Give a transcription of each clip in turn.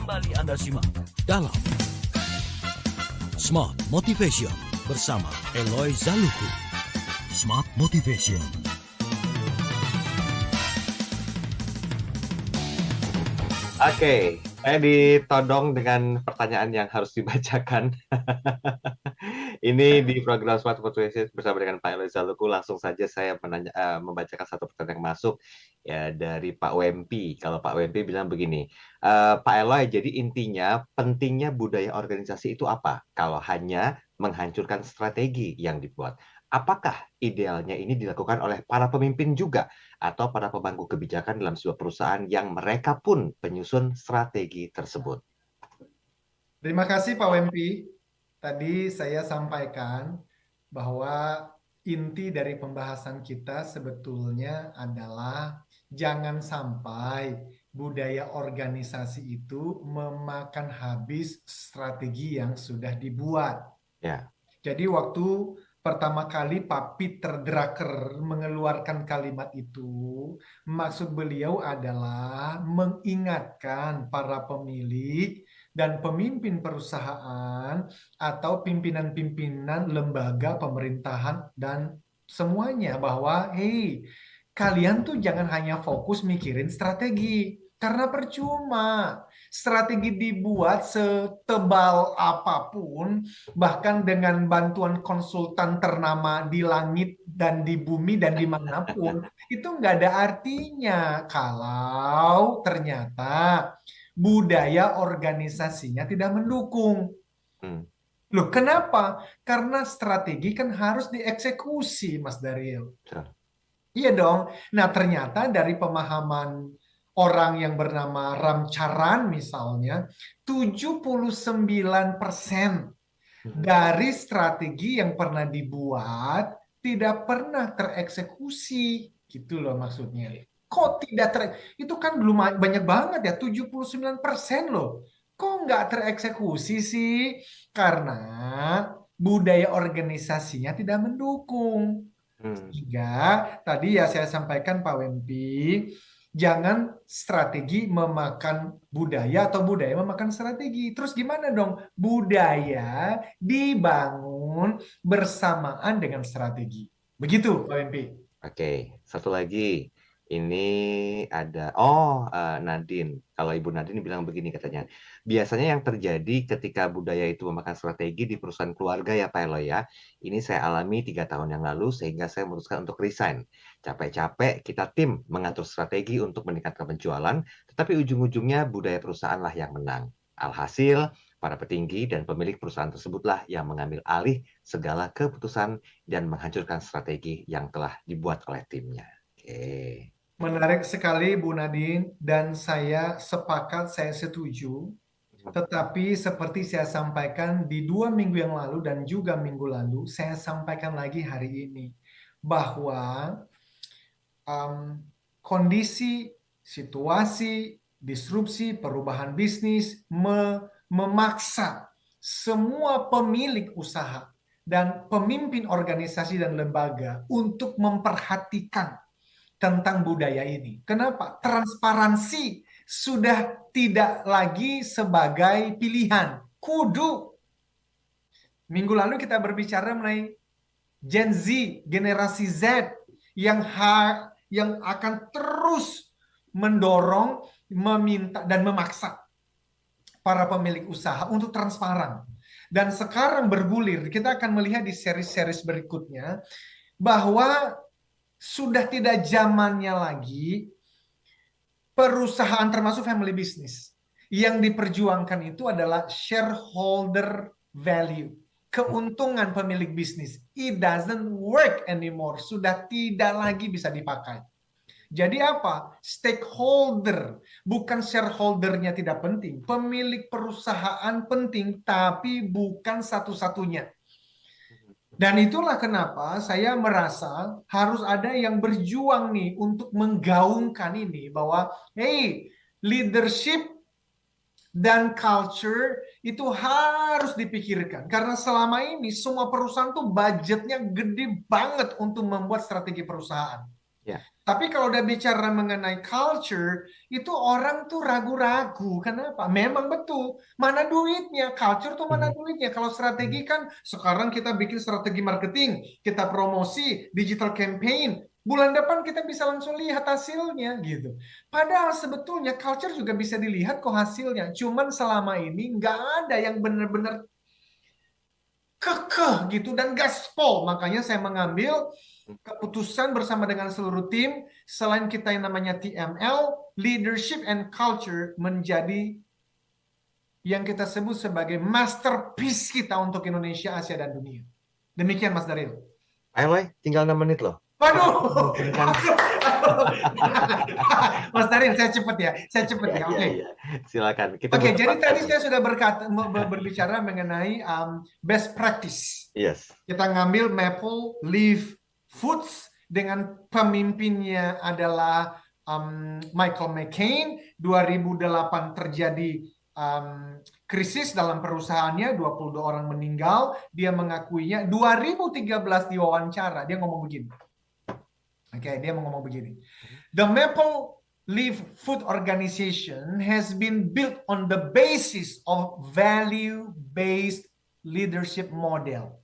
Kembali Anda simak dalam Smart Motivation bersama Eloy Zaluku. Smart Motivation. Oke, saya ditodong dengan pertanyaan yang harus dibacakan. Ini di program Smart Motivation bersama dengan Pak Eloy Zaluku. Langsung saja saya membacakan satu pertanyaan yang masuk ya dari Pak Wempi. Kalau Pak Wempi bilang begini, Pak Eloy, jadi intinya pentingnya budaya organisasi itu apa? Kalau hanya menghancurkan strategi yang dibuat. Apakah idealnya ini dilakukan oleh para pemimpin juga atau para pemangku kebijakan dalam sebuah perusahaan yang mereka pun penyusun strategi tersebut? Terima kasih Pak Wempi. Tadi saya sampaikan bahwa inti dari pembahasan kita sebetulnya adalah jangan sampai budaya organisasi itu memakan habis strategi yang sudah dibuat. Ya. Jadi waktu pertama kali Pak Peter Drucker mengeluarkan kalimat itu, maksud beliau adalah mengingatkan para pemilik dan pemimpin perusahaan atau pimpinan-pimpinan lembaga pemerintahan dan semuanya bahwa, hey, kalian tuh jangan hanya fokus mikirin strategi. Karena percuma, strategi dibuat setebal apapun, bahkan dengan bantuan konsultan ternama di langit dan di bumi dan dimanapun, itu nggak ada artinya kalau ternyata budaya organisasinya tidak mendukung. Loh, kenapa? Karena strategi kan harus dieksekusi, Mas Daryl. Iya dong. Nah, ternyata dari pemahaman orang yang bernama Ramcharan misalnya, 79% dari strategi yang pernah dibuat tidak pernah tereksekusi. Gitu loh maksudnya. Kok tidak itu kan belum banyak banget ya, 79% loh. Kok nggak tereksekusi sih? Karena budaya organisasinya tidak mendukung. Sehingga tadi ya saya sampaikan Pak Wempi, jangan strategi memakan budaya atau budaya memakan strategi. Terus gimana dong? Budaya dibangun bersamaan dengan strategi. Begitu Pak Wempi. Oke, satu lagi. Ini ada, Nadine. Kalau Ibu Nadine bilang begini katanya. Biasanya yang terjadi ketika budaya itu memakan strategi di perusahaan keluarga ya Pak Eloy ya. Ini saya alami 3 tahun yang lalu sehingga saya memutuskan untuk resign. Capek-capek kita tim mengatur strategi untuk meningkatkan penjualan, tetapi ujung-ujungnya budaya perusahaan lah yang menang. Alhasil, para petinggi dan pemilik perusahaan tersebutlah yang mengambil alih segala keputusan dan menghancurkan strategi yang telah dibuat oleh timnya. Oke. Menarik sekali Bu Nadine dan saya sepakat, saya setuju. Tetapi seperti saya sampaikan di 2 minggu yang lalu dan juga minggu lalu, saya sampaikan lagi hari ini bahwa kondisi, situasi, disrupsi, perubahan bisnis memaksa semua pemilik usaha dan pemimpin organisasi dan lembaga untuk memperhatikan tentang budaya ini. Kenapa? Transparansi sudah tidak lagi sebagai pilihan. Kudu. Minggu lalu kita berbicara mengenai Gen Z, generasi Z yang akan terus mendorong, meminta dan memaksa para pemilik usaha untuk transparan. Dan sekarang bergulir, kita akan melihat di seri-seri berikutnya bahwa sudah tidak zamannya lagi perusahaan termasuk family business. Yang diperjuangkan itu adalah shareholder value. Keuntungan pemilik bisnis. It doesn't work anymore. Sudah tidak lagi bisa dipakai. Jadi apa? Stakeholder. Bukan shareholdernya tidak penting. Pemilik perusahaan penting, tapi bukan satu-satunya. Dan itulah kenapa saya merasa harus ada yang berjuang nih untuk menggaungkan ini bahwa hey, leadership dan culture itu harus dipikirkan karena selama ini semua perusahaan tuh budgetnya gede banget untuk membuat strategi perusahaan. Ya. Tapi kalau udah bicara mengenai culture, itu orang tuh ragu-ragu. Kenapa? Memang betul. Mana duitnya? Culture tuh mana duitnya? Kalau strategi kan sekarang kita bikin strategi marketing, kita promosi, digital campaign. Bulan depan kita bisa langsung lihat hasilnya gitu. Padahal sebetulnya culture juga bisa dilihat kok hasilnya. Cuman selama ini nggak ada yang benar-benar kekeh gitu dan gaspol. Makanya saya mengambil keputusan bersama dengan seluruh tim, selain kita yang namanya TML, Leadership and Culture menjadi yang kita sebut sebagai masterpiece kita untuk Indonesia, Asia, dan dunia. Demikian Mas Daryl. Ayo, Loy, tinggal 6 menit loh. Waduh, Mas Daryl, saya cepet ya. Oke. Silakan. Oke, jadi tadi saya sudah berbicara mengenai best practice. Yes. Kita ngambil Maple Leaf Foods dengan pemimpinnya adalah Michael McCain. 2008 terjadi krisis dalam perusahaannya, 22 orang meninggal. Dia mengakuinya. 2013 diwawancara, dia ngomong begini. Dia ngomong begini. The Maple Leaf Food Organization has been built on the basis of value-based leadership model.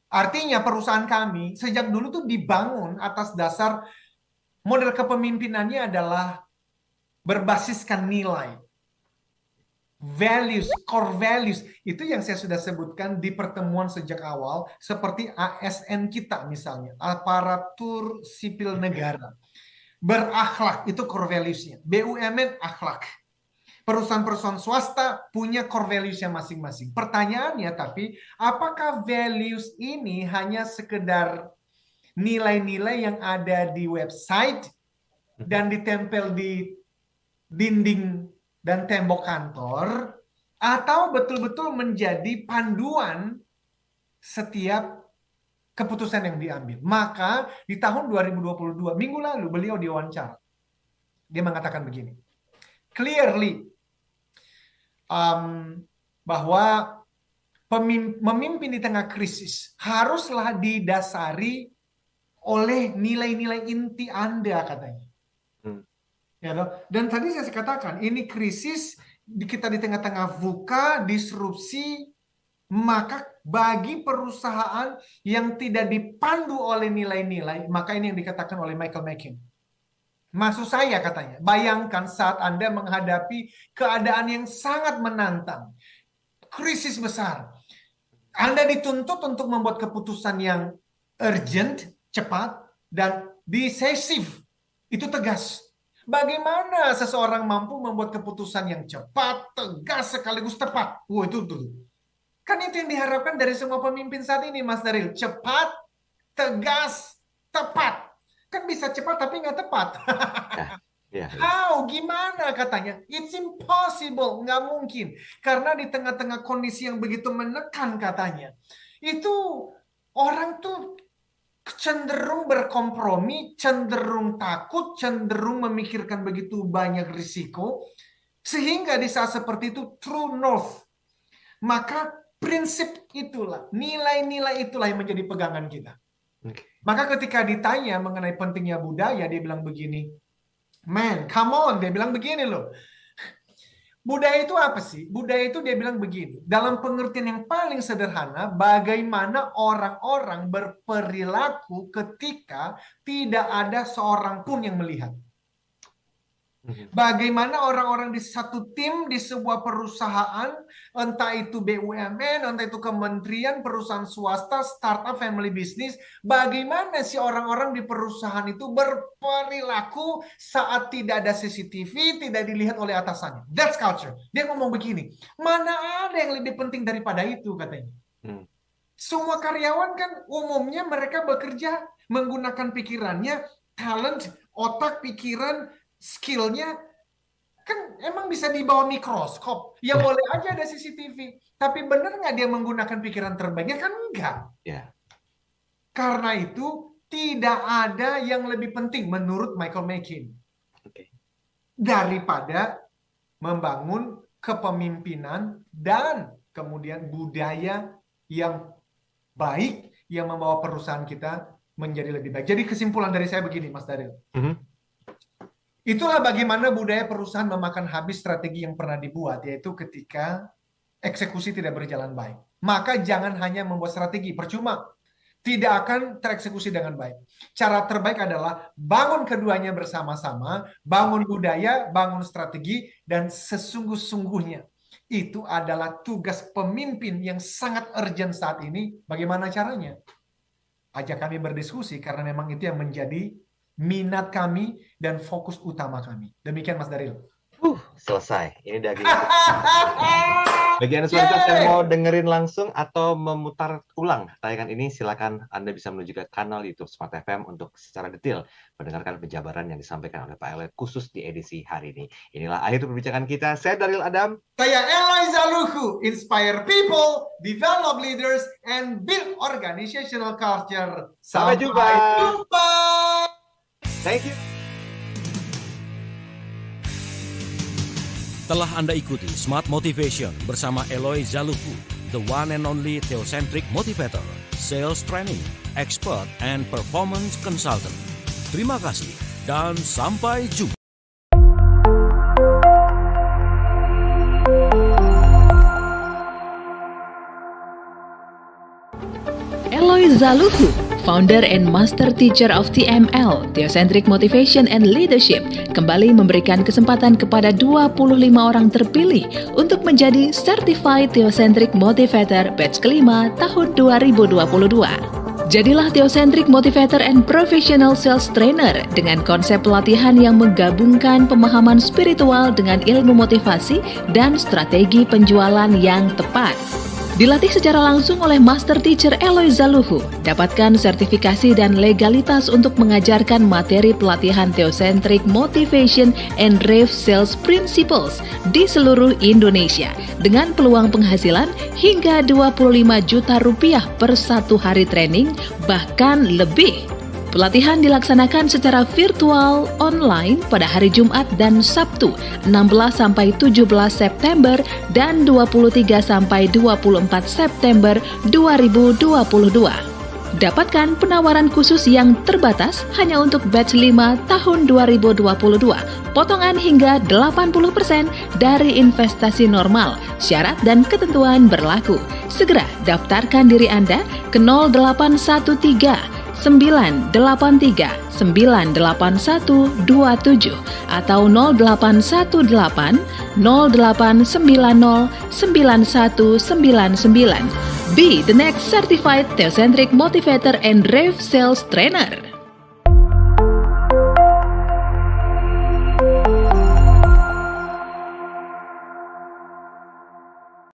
Artinya perusahaan kami sejak dulu tuh dibangun atas dasar model kepemimpinannya adalah berbasiskan nilai. Values, core values. Itu yang saya sudah sebutkan di pertemuan sejak awal. Seperti ASN kita misalnya. Aparatur Sipil Negara. Berakhlak, itu core values-nya. BUMN, akhlak. Perusahaan-perusahaan swasta punya core values-nya masing-masing. Pertanyaannya tapi, apakah values ini hanya sekedar nilai-nilai yang ada di website dan ditempel di dinding dan tembok kantor, atau betul-betul menjadi panduan setiap keputusan yang diambil? Maka di tahun 2022, minggu lalu beliau diwawancara. Dia mengatakan begini, clearly, bahwa memimpin di tengah krisis haruslah didasari oleh nilai-nilai inti Anda, katanya. Ya, dan tadi saya katakan, ini krisis, kita di tengah-tengah VUCA, disrupsi, maka bagi perusahaan yang tidak dipandu oleh nilai-nilai, maka ini yang dikatakan oleh Michael McCain. Maksud saya, katanya, bayangkan saat Anda menghadapi keadaan yang sangat menantang, krisis besar. Anda dituntut untuk membuat keputusan yang urgent, cepat, dan decisive. Itu tegas. Bagaimana seseorang mampu membuat keputusan yang cepat, tegas, sekaligus tepat? Itu. Kan itu yang diharapkan dari semua pemimpin saat ini, Mas Daryl. Cepat, tegas, tepat. Kan bisa cepat tapi nggak tepat. How? Gimana katanya? It's impossible. Nggak mungkin. Karena di tengah-tengah kondisi yang begitu menekan katanya. Itu orang tuh cenderung berkompromi, cenderung takut, cenderung memikirkan begitu banyak risiko. Sehingga di saat seperti itu, true north. Maka prinsip itulah, nilai-nilai itulah yang menjadi pegangan kita. Maka ketika ditanya mengenai pentingnya budaya, dia bilang begini, man, come on, dia bilang begini loh. Budaya itu apa sih? Budaya itu dia bilang begini, dalam pengertian yang paling sederhana, bagaimana orang-orang berperilaku ketika tidak ada seorang pun yang melihat. Bagaimana orang-orang di satu tim di sebuah perusahaan, entah itu BUMN, entah itu kementerian, perusahaan swasta, startup, family business, bagaimana sih orang-orang di perusahaan itu berperilaku saat tidak ada CCTV, tidak dilihat oleh atasannya. That's culture. Dia ngomong begini, mana ada yang lebih penting daripada itu, katanya. Semua karyawan kan umumnya mereka bekerja menggunakan pikirannya, talent, otak, pikiran, skillnya kan emang bisa di bawah mikroskop. Ya boleh aja ada CCTV. Tapi benar nggak dia menggunakan pikiran terbaiknya? Kan enggak. Karena itu tidak ada yang lebih penting menurut Michael McCain. Daripada membangun kepemimpinan dan kemudian budaya yang baik yang membawa perusahaan kita menjadi lebih baik. Jadi kesimpulan dari saya begini, Mas Daryl. Mhm. Itulah bagaimana budaya perusahaan memakan habis strategi yang pernah dibuat, yaitu ketika eksekusi tidak berjalan baik. Maka jangan hanya membuat strategi, percuma. Tidak akan tereksekusi dengan baik. Cara terbaik adalah bangun keduanya bersama-sama, bangun budaya, bangun strategi, dan sesungguh-sungguhnya. Itu adalah tugas pemimpin yang sangat urgent saat ini. Bagaimana caranya? Ajak kami berdiskusi, karena memang itu yang menjadi minat kami dan fokus utama kami. Demikian Mas Daryl. Selesai. Ini daging. Bagi Anda semua yang mau dengerin langsung atau memutar ulang tayangan ini, silakan Anda bisa menuju ke kanal YouTube Smart FM untuk secara detail mendengarkan penjabaran yang disampaikan oleh Pak Eloy khusus di edisi hari ini. Inilah akhir perbincangan kita. Saya Daryl Adam. Saya Eloy Zaluku. Inspire people, develop leaders, and build organizational culture. Sampai jumpa. Thank you. Telah Anda ikuti Smart Motivation bersama Eloy Zaluku, the one and only Theocentric Motivator, Sales Training, Expert, and Performance Consultant. Terima kasih dan sampai jumpa. Eloy Zaluku, Founder and Master Teacher of TML, Theocentric Motivation and Leadership, kembali memberikan kesempatan kepada 25 orang terpilih untuk menjadi Certified Theocentric Motivator batch kelima tahun 2022. Jadilah Theocentric Motivator and Professional Sales Trainer dengan konsep pelatihan yang menggabungkan pemahaman spiritual dengan ilmu motivasi dan strategi penjualan yang tepat. Dilatih secara langsung oleh Master Teacher Eloy Zaluku, dapatkan sertifikasi dan legalitas untuk mengajarkan materi pelatihan Theocentric Motivation and Rave Sales Principles di seluruh Indonesia dengan peluang penghasilan hingga 25 juta rupiah per satu hari training, bahkan lebih. Pelatihan dilaksanakan secara virtual online pada hari Jumat dan Sabtu 16-17 September dan 23-24 September 2022. Dapatkan penawaran khusus yang terbatas hanya untuk batch 5 tahun 2022. Potongan hingga 80% dari investasi normal. Syarat dan ketentuan berlaku. Segera daftarkan diri Anda ke 0813 983 98127 atau 0818 0890 9199. Be the next certified Theocentric Motivator and Rave Sales Trainer.